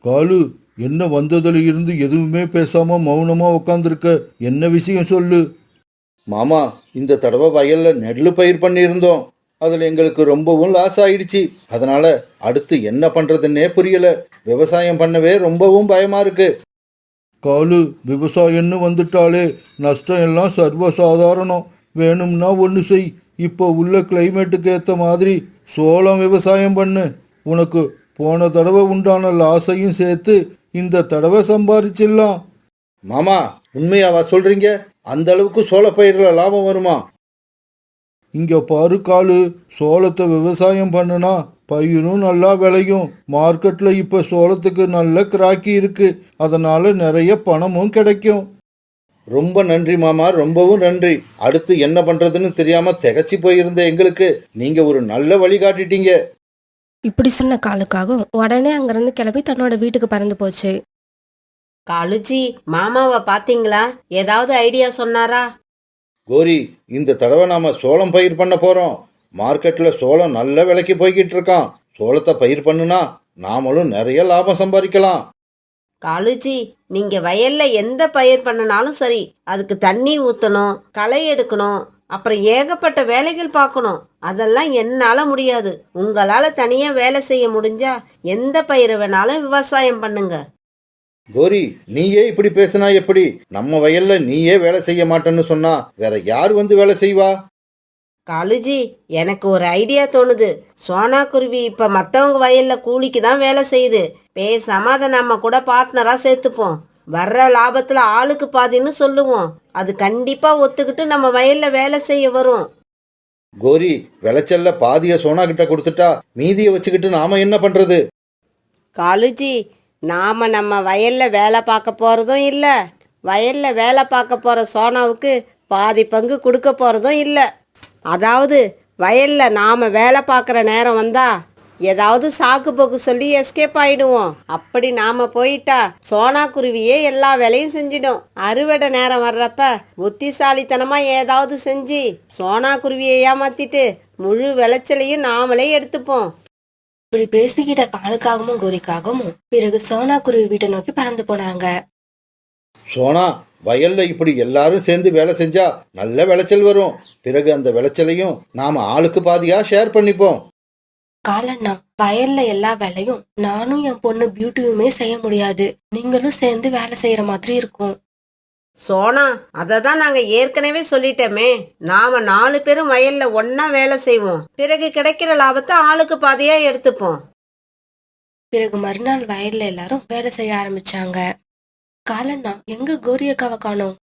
காலு, என்ன வந்ததுல இருந்து எதுவுமே பேசாம மௌனமா உக்காந்துருக்க? என்ன விஷயம் சொல்லு. மாமா, இந்த தடவை வயல்ல நெல்லு பயிர் பண்ணியிருந்தோம். அதுல எங்களுக்கு ரொம்பவும் லாஸ் ஆயிடுச்சு. அதனால அடுத்து என்ன பண்றதுன்னே புரியல. விவசாயம் பண்ணவே ரொம்பவும் பயமா இருக்கு. காலு, விவசாயம்னு வந்துட்டாலே நஷ்டம் எல்லாம் சர்வசாதாரணம். வேணும்னா ஒன்று செய். இப்போ உள்ள கிளைமேட்டுக்கு ஏற்ற மாதிரி சோளம் விவசாயம் பண்ணு. உனக்கு போன தடவை உண்டான லாஸையும் சேர்த்து இந்த தடவை சம்பாதிச்சிடலாம். மாமா, உண்மையாவா சொல்றீங்க? அந்த அளவுக்கு சோளப்பயிர்ல லாபம் வருமா? இங்க பாரு காலு, சோளத்தை விவசாயம் பண்ணுனா பயிரும் நல்லா விளையும். மார்க்கெட்ல இப்ப சோளத்துக்கு நல்ல கிராக்கி இருக்கு. அதனால நிறைய பணமும் கிடைக்கும். ரொம்ப நன்றி மாமா, ரொம்பவும் நன்றி. அடுத்து என்ன பண்றதுன்னு தெரியாம திகச்சு போயிருந்த எங்களுக்கு நீங்க ஒரு நல்ல வழி காட்டிட்டீங்க. இப்படி சொன்ன காலுக்காகவும் உடனே அங்கிருந்து கிளம்பி தன்னோட வீட்டுக்கு பறந்து போச்சு. காலுஜி, மாமாவை பாத்தீங்களா? ஏதாவது ஐடியா சொன்னாரா? கோரி, இந்த தடவை நாம சோளம் பயிர் பண்ண போறோம். மார்க்கெட்ல சோளம் நல்ல விலைக்கு போய்கிட்டு இருக்கான். சோளத்தை பயிர் பண்ணுனா நாமளும் நிறைய லாபம் சம்பாதிக்கலாம். காலுஜி, நீங்க வயல்ல எந்த பயிர் பண்ணனாலும் சரி, அதுக்கு தண்ணி ஊத்தணும், களை எடுக்கணும், அப்புறம் ஏகப்பட்ட வேலைகள் பார்க்கணும். அதெல்லாம் என்னால முடியாது. உங்களால தனியா வேலை செய்ய முடிஞ்சா எந்த பயிரை வேணாலும் விவசாயம் பண்ணுங்க. கோரி, நீயே இப்படி பேசினா எப்படி? நம்ம வயல்ல நீயே வேலை செய்ய மாட்டேன்னு சொன்னா வேற யார் வந்து வேலை செய்வா? காலுஜி, எனக்கு ஒரு ஐடியா தோணுது. சோனா குருவி இப்ப மத்தவங்க வயல்ல கூலிக்கு தான் வேலை செய்யுது. பேசாம அதை நம்ம கூட பார்ட்னரா சேர்த்துப்போம். வர்ற லாபத்துல ஆளுக்கு பாதின்னு சொல்லுவோம். அது கண்டிப்பா ஒத்துக்கிட்டு நம்ம வயல்ல வேலை செய்ய வரும். கோரி, விளைச்சல்ல பாதிய சோனா கிட்ட கொடுத்துட்டா மீதியை வச்சுக்கிட்டு நாம என்ன பண்றது? காலுஜி, நாம நம்ம வயல்ல வேலை பார்க்க போறதும் இல்ல, வயல்ல வேலை பார்க்க போற சோனாவுக்கு பாதி பங்கு கொடுக்க போறதும் இல்ல. அதாவது வயல்ல நாம வேலை பார்க்குற நேரம் வந்தா ஏதாவது சாக்கு போக்கு சொல்லி எஸ்கேப் ஆயிடுவோம். அப்படி நாம போயிட்டா சோனா குருவியே எல்லா வேலையும் செஞ்சிடும். அறுவடை நேரம் வர்றப்ப புத்திசாலித்தனமா ஏதாவது செஞ்சு சோனா குருவியை ஏமாத்திட்டு முழு விளைச்சலையும் நாமளே எடுத்துப்போம். இப்படி பேசிக்கிட்ட காலுக்காகவும் கோரிக்காகவும் பிறகு சோனா குருவி வீட்டை நோக்கி பறந்து போனாங்க. சோனா, வயல்ல இப்படி எல்லாரும் சேர்ந்து வேலை செஞ்சா நல்ல விளைச்சல் வரும். பிறகு அந்த விளைச்சலையும் நாம ஆளுக்கு பாதியா ஷேர் பண்ணிப்போம். காலண்ணா, வயல்ல எல்லா வேலையும் நானும் என் பொண்ணு பியூட்டியுமே செய்ய முடியாது. நீங்களும் சேர்ந்து வேலை செய்யற மாதிரி இருக்கும். சோனா, அதை தான் நாங்க ஏற்கனவே சொல்லிட்டோமே. நாம 4 பேரும் வயல்ல ஒன்னா வேலை செய்வோம். பிறகு கிடைக்கிற லாபத்தை ஆளுக்கு பாதியா எடுத்துப்போம். பிறகு மறுநாள் வயல்ல எல்லாரும் வேலை செய்ய ஆரம்பிச்சாங்க. காலண்ணா, எங்க கோரி அக்காவை காணோம்?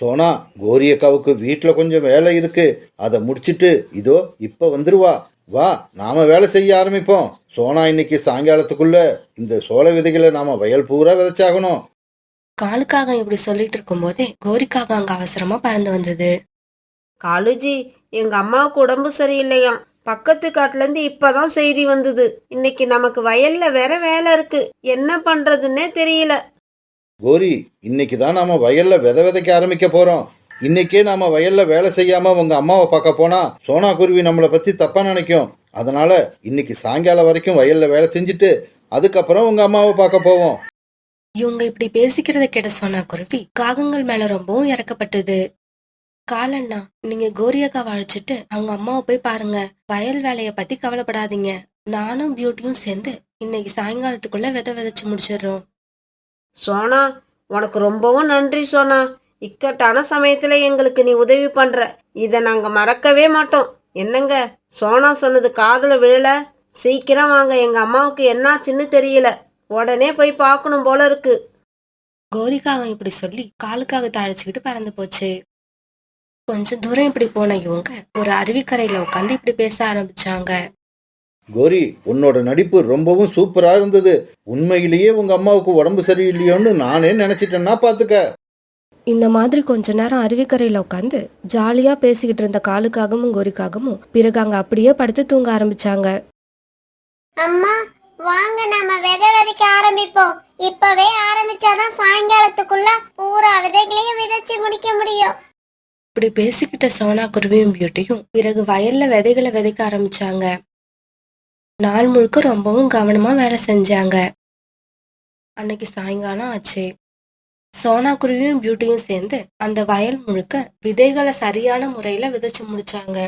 சோனா, கோரி அக்காவுக்கு வீட்டுல கொஞ்சம் வேலை இருக்கு. அதை முடிச்சிட்டு இதோ இப்ப வந்துருவா. வா, நாம வேலை செய்ய ஆரம்பிப்போம். சோனா, இன்னைக்கு சாயங்காலத்துக்குள்ள இந்த சோள விதைகளை நாம வயல் பூரா விதைச்சாகணும். காலுக்காக இப்படி சொல்லிட்டு இருக்கும் போதே கோரிக்காக அங்க அவசரமா பறந்து வந்தது. காலுஜி, எங்க அம்மாவுக்கு உடம்பு சரியில்லையாம். பக்கத்து காட்டுல இருந்து இப்பதான் செய்தி வந்தது. இன்னைக்கு நமக்கு வயல்ல வேற வேலை இருக்கு. என்ன பண்றதுன்னே தெரியல. கோரி, இன்னைக்கு தான் நாம வயல்ல விதைக்க ஆரம்பிக்க போறோம். இன்னைக்கே நாம வயல்ல வேலை செய்யாம உங்க அம்மாவை பார்க்க போனா சோனா குருவி நம்மளை பத்தி தப்பா நினைக்கும். அதனால இன்னைக்கு சாயங்காலம் வரைக்கும் வயல்ல வேலை செஞ்சுட்டு அதுக்கப்புறம் உங்க அம்மாவை பார்க்க போவோம். இவங்க இப்படி பேசிக்கிறத கேட்ட சோனா குருவி காகங்கள் மேல ரொம்பவும் இறக்கப்பட்டது. காலண்ணா, நீங்க கோரியக்காவை அழைச்சிட்டு அவங்க அம்மாவை போய் பாருங்க. வயல் வேலைய பத்தி கவலைப்படாதீங்க. நானும் பியூட்டியும் சேர்ந்து இன்னைக்கு சாயங்காலத்துக்குள்ள விதைச்சு முடிச்சிடுறோம். சோனா, உனக்கு ரொம்பவும் நன்றி சோனா. இக்கட்டான சமயத்துல எங்களுக்கு நீ உதவி பண்ற. இத நாங்க மறக்கவே மாட்டோம். என்னங்க, சோனா சொன்னது காதுல விழல? சீக்கிரம் வாங்க, எங்க அம்மாவுக்கு என்னாச்சுன்னு தெரியல. உடனே போய் பார்க்கணும் போல இருக்கு. கோரிக்காக இப்படி சொல்லி காலுக்காக தாழிச்சுக்கிட்டு பறந்து போச்சு. கொஞ்ச தூரம் இப்படி போன இவங்க ஒரு அருவிக்கரையில உட்காந்து இப்படி பேச ஆரம்பிச்சாங்க. கோரி, உன்னோட நடிப்பு ரொம்பவும் சூப்பரா இருந்தது. உண்மையிலேயே உங்க அம்மாவுக்கு உடம்பு சரியில்லையோன்னு நானே நினைச்சிட்டேன்னா பாத்துக்க. இந்த மாதிரி கொஞ்ச நேரம் அருவிக்கரையில உட்காந்து ஜாலியா பேசிக்கிட்டு இருந்த காலுக்காகவும் கோரிக்காகவும் பிறகு அங்க அப்படியே படுத்து தூங்க ஆரம்பிச்சாங்க. அம்மா, வாங்க நாம விதை விதைக்க ஆரம்பிப்போம். இப்பவே ஆரம்பிச்சாதான் சாயங்காலத்துக்குள்ள பூரா விதைகளையும் விதைச்சு முடிக்க முடியும். இப்படி பேசிக்கிட்ட சோனா குருவியும் பியூட்டியும் பிறகு வயல்ல விதைகளை விதைக்க ஆரம்பிச்சாங்க. நாள் முழுக்க ரொம்பவும் கவனமா வேலை செஞ்சாங்க. அன்னைக்கு சாயங்காலம் ஆச்சு. சோனா குருவியும் பியூட்டியும் சேர்ந்து அந்த வயல் முழுக்க விதைகளை சரியான முறையில விதைச்சு முடிச்சாங்க.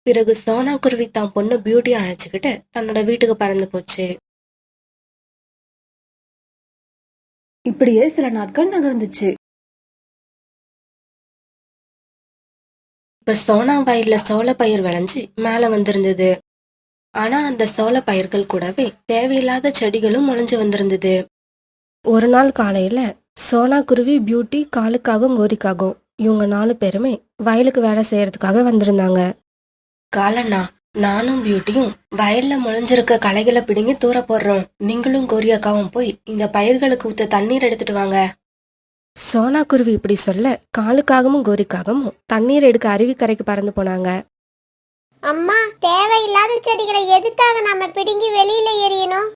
பிறகு சோனா குருவி தான் பொண்ணு பியூட்டியை அழைச்சுக்கிட்டு தன்னோட வீட்டுக்கு பறந்து போச்சு. இப்படியே சில நாட்கள் நகர்ந்துச்சு. இப்ப சோனா வயல்ல சோள பயிர் விளைஞ்சு மேல வந்திருந்தது. ஆனா அந்த சோள பயிர்கள் கூடவே தேவையில்லாத செடிகளும் முளைஞ்சு வந்திருந்தது. ஒரு நாள் காலையில சோனா குருவி, பியூட்டி, காலுக்காகவும் கோரிக்காகவும் இவங்க 4 பேருமே வயலுக்கு வேலை செய்யறதுக்காக வந்திருந்தாங்க. காலண்ணா, நானும் பியூட்டியும் வயல்ல முளைஞ்சிருக்க களைகளை பிடுங்கி தூர போடுறோம். நீங்களும் கோரியாக்காவும் போய் இந்த பயிர்களுக்கு ஊத்த தண்ணீர் எடுத்துட்டு வாங்க. சோனா குருவி இப்படி சொல்ல காலுக்காகவும் கோரிக்காகவும் தண்ணீர் எடுக்க அருவிக்கரைக்கு பறந்து போனாங்க. அம்மா, தேவையில்லாத செடிகளை எதுக்காக நாம பிடுங்கி வெளியில எறியணும்?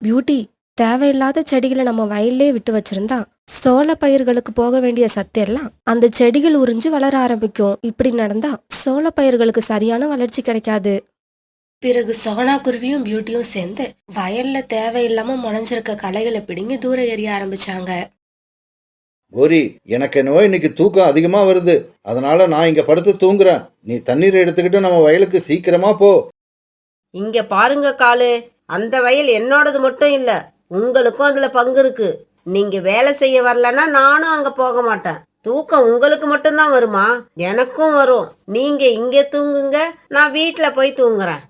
பியூட்டி, தேவையில்லாத செடிகளை நம்ம வயல்லே விட்டு வச்சிருந்தா சோள பயிர்களுக்கு போக வேண்டிய சத்து எல்லாம் அந்த செடிகள் உறிஞ்சு வளர ஆரம்பிக்கும். இப்படி நடந்தா சோள பயிர்களுக்கு சரியான வளர்ச்சி கிடைக்காது. பிறகு சோனா குருவியும் பியூட்டியும் சேர்ந்து வயல்ல தேவையில்லாம முளைஞ்சிருக்க களைகளை பிடுங்கி தூர எறிய ஆரம்பிச்சாங்க. கோரி, எனக்கு என்னவோ இன்னைக்கு தூக்கம் அதிகமா வருது. அதனால நான் இங்க படுத்து தூங்குறேன். நீ தண்ணீரை எடுத்துக்கிட்டு நம்ம வயலுக்கு சீக்கிரமா போ. இங்க பாருங்க காலு, அந்த வயல் என்னோடது மட்டும் இல்ல, உங்களுக்கும் அதுல பங்கு இருக்கு. நீங்க வேலை செய்ய வரலன்னா நானும் அங்க போக மாட்டேன். தூக்கம் உங்களுக்கு மட்டும்தான் வருமா? எனக்கும் வரும். நீங்க இங்க தூங்குங்க, நான் வீட்டுல போய் தூங்குறேன்.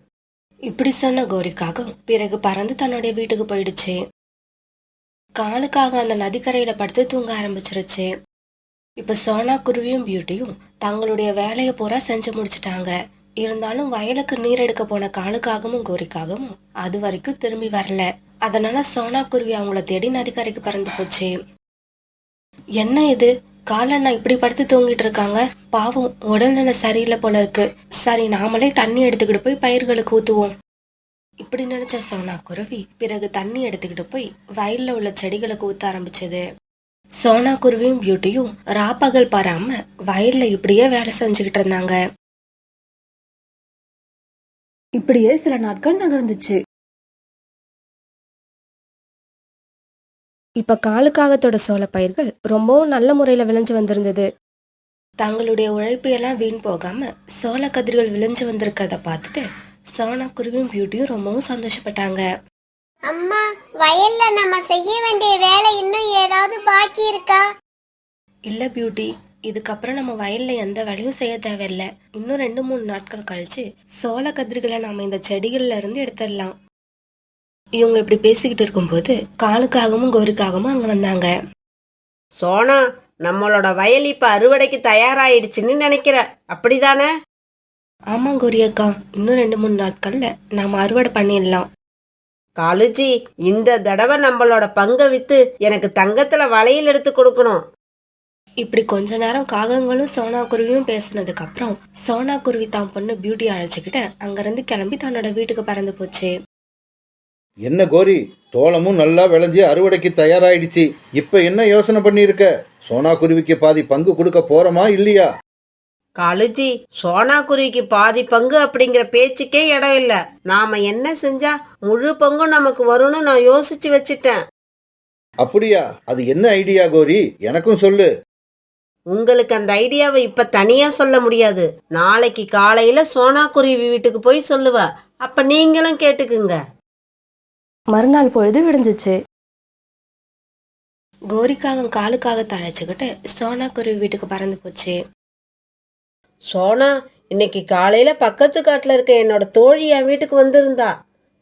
இப்படி சொன்ன கோரிக்காக பிறகு பறந்து தன்னுடைய வீட்டுக்கு போயிடுச்சு. காலுக்காக அந்த நதிக்கரையில படுத்து தூங்க ஆரம்பிச்சிருச்சு. இப்ப சோனா குருவியும் பியூட்டியும் தங்களுடைய வேலையை பூரா செஞ்சு முடிச்சிட்டாங்க. இருந்தாலும் வயலுக்கு நீர் எடுக்க போன காலுக்காகவும் கோரிக்காகவும் அது வரைக்கும் திரும்பி வரல. அதனால சோனா குருவி அவங்கள தேடி நதிக்கரைக்கு பறந்து போச்சு. என்ன இது, காலண்ணா இப்படி படுத்து தூங்கிட்டு இருக்காங்க, பாவம் உடல்நிலை சரியில்லை போல இருக்கு. சரி, நாமளே தண்ணி எடுத்துக்கிட்டு போய் பயிர்களுக்கு ஊத்துவோம். இப்படி நினைச்ச சோனா குருவி பிறகு தண்ணி எடுத்துக்கிட்டு போய் வயல்ல உள்ள செடிகளுக்கு ஊத்த ஆரம்பிச்சது. சோனா குருவியும் பியூட்டியும் ராப்பகல் பாராம வயல்ல இப்படியே வேலை செஞ்சுக்கிட்டு இருந்தாங்க. இப்படியே சில நாட்கள் நகர்ந்துச்சு. இப்ப காலுக்காகத்தோட சோள பயிர்கள் ரொம்பவும் நல்ல முறையில விளைஞ்சு வந்திருந்தது. தங்களுடைய உழைப்பு எல்லாம் வீண் போகாம சோள கதிர்கள் விளைஞ்சு வந்திருக்கிறத பார்த்துட்டு சோனா குருவியும் பியூட்டியும் ரொம்பவும் சந்தோஷப்பட்டாங்க. அம்மா, வயல்ல நம்ம செய்ய வேண்டிய வேலை இன்னும் ஏதாவது பாக்கி இருக்கா? இல்ல பியூட்டி, இதுக்கப்புறம் நம்ம வயல்ல எந்த வேலையும் செய்ய தேவையில்ல. இன்னும் 2-3 நாட்கள் கழிச்சு சோள கதிர்களை நாம இந்த செடிகள்ல இருந்து எடுத்துடலாம். இவங்க இப்படி பேசிக்கிட்டு இருக்கும்போது காலுக்காகவும் கோரிக்காகவும் அங்க வந்தாங்க. சோனா, நம்மளோட வயல் இப்ப அறுவடைக்கு தயாராயிடுச்சுன்னு நினைக்கிறேன், அப்படிதானே? ஆமா கோரியக்கா, இன்னும் 2-3 நாட்கள்ல நாம அறுவடை பண்ணிடலாம். காலுஜி, இந்த தடவை நம்மளோட பங்கை வித்து எனக்கு தங்கத்துல வளையல் எடுத்து கொடுக்கணும். இப்படி கொஞ்ச நேரம் காகங்களும் சோனா குருவியும் பேசினதுக்கு அப்புறம் சோனா குருவி தான் பொண்ணு பியூட்டி அழைச்சுக்கிட்டு அங்கிருந்து கிளம்பி தன்னோட வீட்டுக்கு பறந்து போச்சு. என்ன கோரி, தோளமும் நல்லா விளைஞ்சி அறுவடைக்கு தயாராயிடுச்சு. இப்ப என்ன யோசனை பண்ணியிருக்க? சோனா குருவிக்கு பாதி பங்கு கொடுக்க போறோமா இல்லையா? காலுஜி, சோனா குருவிக்கு பாதி பங்கு அப்படிங்கிற பேச்சுக்கே இடம் இல்ல. நாம என்ன செஞ்சா முழு பங்கும் நமக்கு வரும்னு நான் யோசிச்சு வச்சுட்டேன். அப்படியா? அது என்ன ஐடியா கோரி? எனக்கும் சொல்லு. உங்களுக்கு அந்த ஐடியாவை இப்ப தனியா சொல்ல முடியாது. நாளைக்கு காலையில சோனா குருவி வீட்டுக்கு போய் சொல்லுவ. அப்ப நீங்களும் கேட்டுக்குங்க. மறுநாள் பொழுது விடிஞ்சிச்சு. கோரிக்காகம் காலுக்காக தழைச்சுக்கிட்டு சோனா குருவி வீட்டுக்கு பறந்து போச்சு. சோனா, இன்னைக்கு காலையில பக்கத்து காட்டுல இருக்க என்னோட தோழி என் வீட்டுக்கு வந்திருந்தா.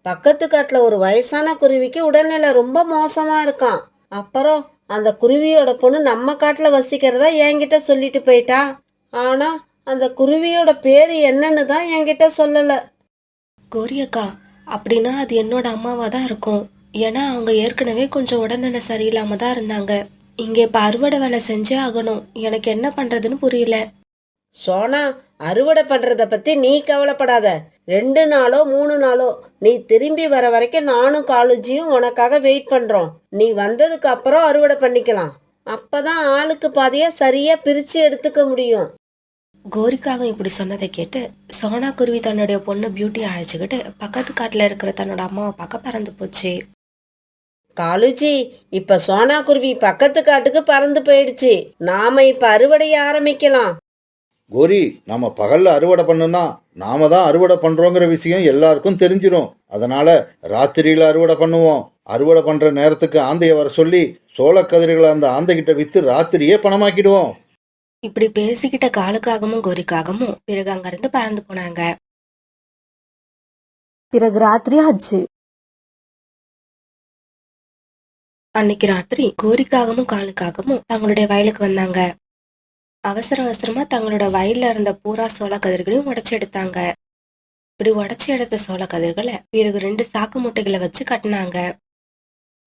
பக்கத்து காட்டுல ஒரு வயசான குருவிக்கு உடல்நிலை ரொம்ப மோசமா இருக்கான். அப்புறம் அந்த குருவியோட பொண்ணு நம்ம காட்டுல வசிக்கிறதா என்கிட்ட சொல்லிட்டு போயிட்டா. ஆனா அந்த குருவியோட பேரு என்னன்னு தான் என்கிட்ட சொல்லல. கோரியக்கா, அப்படின்னா அது என்னோட அம்மாவா தான் இருக்கும். ஏன்னா அவங்க ஏற்கனவே கொஞ்சம் உடல்நிலை சரியில்லாம தான் இருந்தாங்க. இங்க இப்ப அறுவடை வேலை செஞ்சே ஆகணும். எனக்கு என்ன பண்றதுன்னு புரியல. சோனா, அறுவடை பண்றத பத்தி நீ கவலைப்படாத. 2 நாளோ 3 நாளோ நீ திரும்பி வர வரைக்கும் நானும் காலுஜியும் உனக்காக வெயிட் பண்றோம். நீ வந்ததுக்கு அப்புறம் அறுவடை பண்ணிக்கலாம். அப்பதான் ஆளுக்கு பாதியா சரியா பிரிச்சு எடுத்துக்க முடியும். கோரிக்காகம் இப்படி சொன்னதை கேட்டு சோனா குருவி தன்னுடைய பொண்ணு பியூட்டி அழைச்சுக்கிட்டு பக்கத்து காட்டுல இருக்கிற தன்னோட அம்மாவை பார்க்க பறந்து போச்சு. காலுஜி, இப்ப சோனா குருவி பக்கத்து காட்டுக்கு பறந்து போயிடுச்சு. நாம இப்ப அறுவடைய ஆரம்பிக்கலாம். கோரி, நாம பகல்ல அறுவடை பண்ணுனா நாம தான் அறுவடை பண்றோங்கிற விஷயம் எல்லாருக்கும் தெரிஞ்சிடும். அதனால ராத்திரியில அறுவடை பண்ணுவோம். அறுவடை பண்ற நேரத்துக்கு ஆந்தைய வர சொல்லி சோளக்கதிர்களை அந்த ஆந்தைகிட்ட வித்து ராத்திரியே பணமாக்கிடுவோம். இப்படி பேசிக்கிட்ட காலுக்காகவும் கோரிக்காகவும் பிறகு அங்கிருந்து பறந்து போனாங்க. பிறகு ராத்திரி ஆச்சு. அன்னைக்கு ராத்திரி கோரிக்காகவும் காலுக்காகவும் தங்களுடைய வயலுக்கு வந்தாங்க. அவசர அவசரமா தங்களோட வயல்ல இருந்த பூரா சோள கதிர்களையும் உடைச்சு எடுத்தாங்க. இப்படி உடைச்சு எடுத்த சோள கதிர்களை பிறகு 2 சாக்கு மூட்டைகளை வச்சு கட்டினாங்க.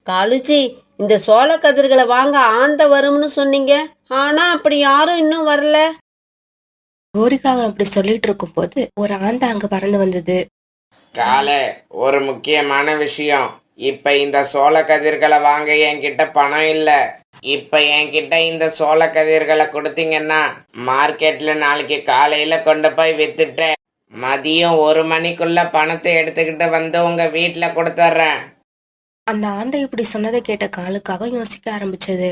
காலுஜி, இந்த சோள கதிர்களை வாங்க ஆந்த வரும்னு சொன்னீங்க. ஆனா அப்படி யாரும் இன்னும் வரல. கோரிக்காக அப்படி சொல்லிட்டு இருக்கும் போது ஒரு ஆந்தை அங்க பறந்து வந்தது. காலே, ஒரு முக்கியமான விஷயம். இப்ப இந்த சோள கதிர்களை வாங்க என்கிட்ட பணம் இல்ல. இப்ப என்கிட்ட இந்த சோள கதிர்களை கொடுத்தீங்கன்னா மார்க்கெட்ல நாளைக்கு காலையில கொண்டு போய் வித்துட்டு மதியம் 1 மணிக்குள்ள பணத்தை எடுத்துக்கிட்டு வந்து உங்க வீட்டுல கொடுத்துட்றேன். அந்த ஆந்தை இப்படி சொன்னதை கேட்ட காலுக்காக யோசிக்க ஆரம்பிச்சது.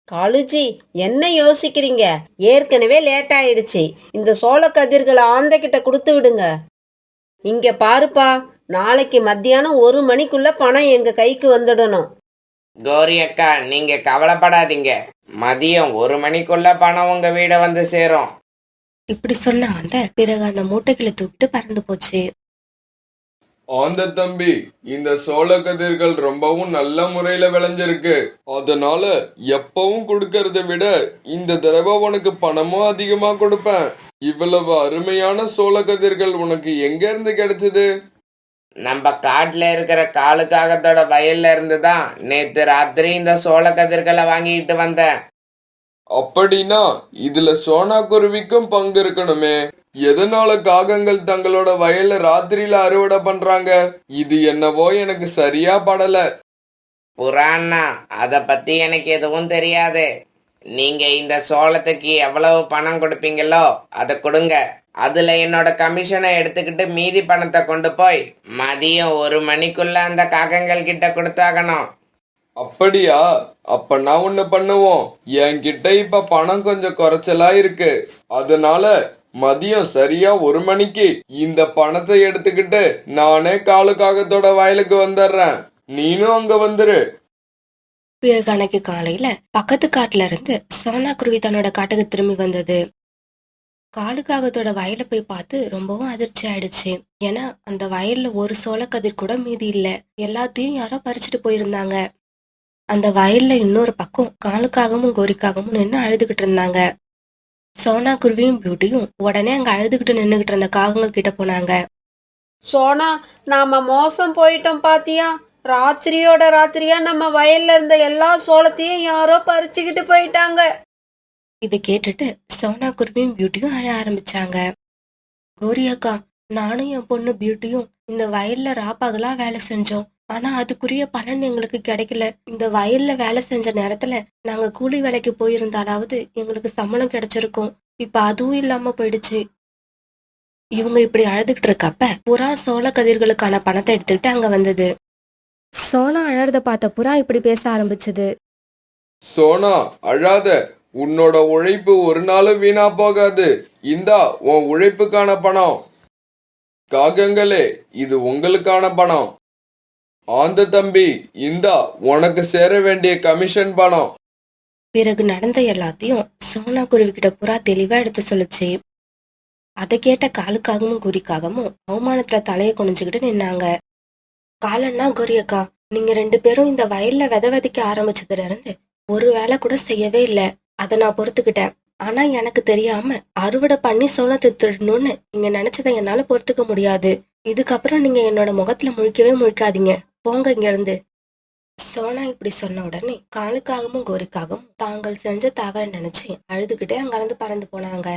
காலுஜி, என்ன யோசிக்கிறீங்க? ஏற்கனவே லேட் ஆயிடுச்சு. இந்த சோள கதிர்களை ஆந்த கிட்ட கொடுத்து விடுங்க. இங்க பாருப்பா, நாளைக்கு மத்தியானம் 1 மணிக்குள்ள பணம் எங்க கைக்கு வந்துடணும். கோரி அக்கா, நீங்க கவலைப்படாதீங்க. மதியம் 1 மணிக்குள்ள பணம் உங்க வீட வந்து சேரும். இப்படி சொன்ன ஆந்தை பிறகு அந்த மூட்டைகளை தூக்கிட்டு பறந்து போச்சு. ஆந்த தம்பி, இந்த சோள கதிர்கள் ரொம்பவும் நல்ல முறையில விளைஞ்சிருக்கு. அதனால எப்பவும் கொடுக்கறத விட இந்த தடவை உனக்கு பணமும் அதிகமா கொடுப்பேன். இவ்வளவு அருமையான சோள கதிர்கள் உனக்கு எங்க இருந்து கிடைச்சது? நம்ம காட்டுல இருக்கிற காலுக்காகத்தோட வயல்ல இருந்துதான் நேத்து ராத்திரி இந்த சோள கதிர்களை வாங்கிட்டு வந்தேன். அப்படின்னா இதுல சோனா குருவிக்கும் பங்கு இருக்கணுமே. எதனால காகங்கள் தங்களோட வயல்ல ராத்திரியில அறுவடை பண்றாங்க? இது என்னவோ எனக்கு சரியா படல. புறாண்ணா, அத பத்தி எனக்கு எதுவும் தெரியாது. நீங்க இந்த சோளத்துக்கு எவ்வளவு பணம் கொடுப்பீங்களோ அதை கொடுங்க. அதுல என்னோட கமிஷனை எடுத்துக்கிட்டு மீதி பணத்தை கொண்டு போய் மதியம் 1 மணிக்குள்ள அந்த காகங்கள் கிட்ட கொடுத்தாகணும். அப்படியா? அப்ப நான் ஒண்ணு பண்ணுவோம். என்கிட்ட இப்ப பணம் கொஞ்சம் குறைச்சலா இருக்கு. அதனால மதியம் சரியா 1 மணிக்கு இந்த பணத்தை எடுத்துக்கிட்டு நானே காலுக்காகத்தோட வயலுக்கு வந்துடுறேன். நீனும் அங்க வந்துரு. பிறகு அன்னைக்கு காலையில பக்கத்து காட்டுல இருந்து சோனா குருவி தன்னோட காட்டுக்கு திரும்பி வந்தது. காலுக்காகத்தோட வயல போய் பார்த்து ரொம்பவும் அதிர்ச்சி ஆயிடுச்சு. ஏன்னா அந்த வயல்ல ஒரு சோள கதிர் கூட மீதி இல்ல. எல்லாத்தையும் யாரோ பறிச்சுட்டு போயிருந்தாங்க. அந்த வயல்ல இன்னொரு பக்கம் காலுக்காகவும் கோரிக்காகவும் நின்று அழுதுகிட்டு இருந்தாங்க. சோனா குருவியும் பியூட்டியும் உடனே அங்க அழுதுகிட்டு நின்னுகிட்டு இருந்த காகங்கள் கிட்ட போனாங்க. சோனா, நாம மோசம் போயிட்டோம் பாத்தியா? ராத்திரியோட ராத்திரியா நம்ம வயல்ல இருந்த எல்லா சோளத்தையும் யாரோ பறிச்சுக்கிட்டு போயிட்டாங்க. இதை கேட்டுட்டு சோனா குருவியும் பியூட்டியும் அழ ஆரம்பிச்சாங்க. கோரி அக்கா, நானும் என் பொண்ணு பியூட்டியும் இந்த வயல்ல ராப்பகலா வேலை செஞ்சோம். ஆனா அதுக்குரிய பலன் எங்களுக்கு கிடைக்கல. இந்த வயல்ல வேலை செஞ்ச நேரத்துல நாங்க கூலி வேலைக்கு போயிருந்தாலாவது எங்களுக்கு சம்பளம் கிடைச்சிருக்கும். இப்ப அதுவும் இல்லாம போயிடுச்சு. இவங்க இப்படி அழுதுகிட்டு இருக்கப்ப புறா சோள கதிர்களுக்கான பணத்தை எடுத்துக்கிட்டு அங்க வந்தது. சோனா அழறத பார்த்த புறா இப்படி பேச ஆரம்பிச்சது. சோனா, அழாத. உன்னோட உழைப்பு ஒரு நாளும் வீணா போகாது. இந்தா உன் உழைப்புக்கான பணம். காகங்களே, இது உங்களுக்கான பணம். ஆந்த தம்பி, இந்தா உனக்கு சேர வேண்டிய கமிஷன் பணம். பிறகு நடந்த எல்லாத்தையும் சோனா குருவி கிட்ட புறா தெளிவா எடுத்து சொல்லுச்சு. அதை கேட்ட காலுக்காகவும் குறிக்காகவும் அவமானத்துல தலையை குனிஞ்சுக்கிட்டு நின்னாங்க. காலன்னா கோரியக்கா, நீங்க 2 பேரும் இந்த வயல்ல விதை விதைக்க ஆரம்பிச்சதுல இருந்து ஒரு வேலை கூட செய்யவே இல்ல. அதை நான் பொறுத்துக்கிட்டேன். ஆனா எனக்கு தெரியாம அறுவடை பண்ணி சோளத்தை திருடணும்னு நீங்க நினைச்சதை என்னால பொறுத்துக்க முடியாது. இதுக்கப்புறம் நீங்க என்னோட முகத்துல முழிக்கவே முழிக்காதீங்க. போங்க இங்க இருந்து. சோனா இப்படி சொன்ன உடனே காலுக்காகவும் கோரிக்காகவும் தாங்கள் செஞ்ச தவறை நினைச்சு அழுதுகிட்டே அங்கிருந்து பறந்து போனாங்க.